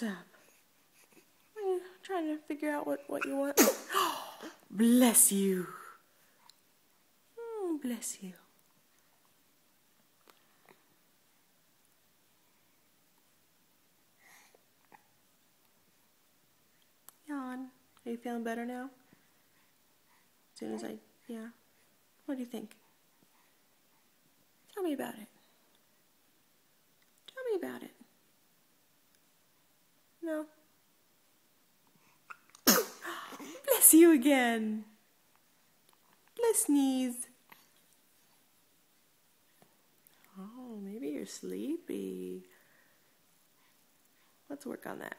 What's up? Are you trying to figure out what you want? Bless you. Bless you. Yawn. Are you feeling better now? As soon as yeah. What do you think? Tell me about it. Tell me about it. No? Bless you again. Bless sneeze. Oh, maybe you're sleepy. Let's work on that.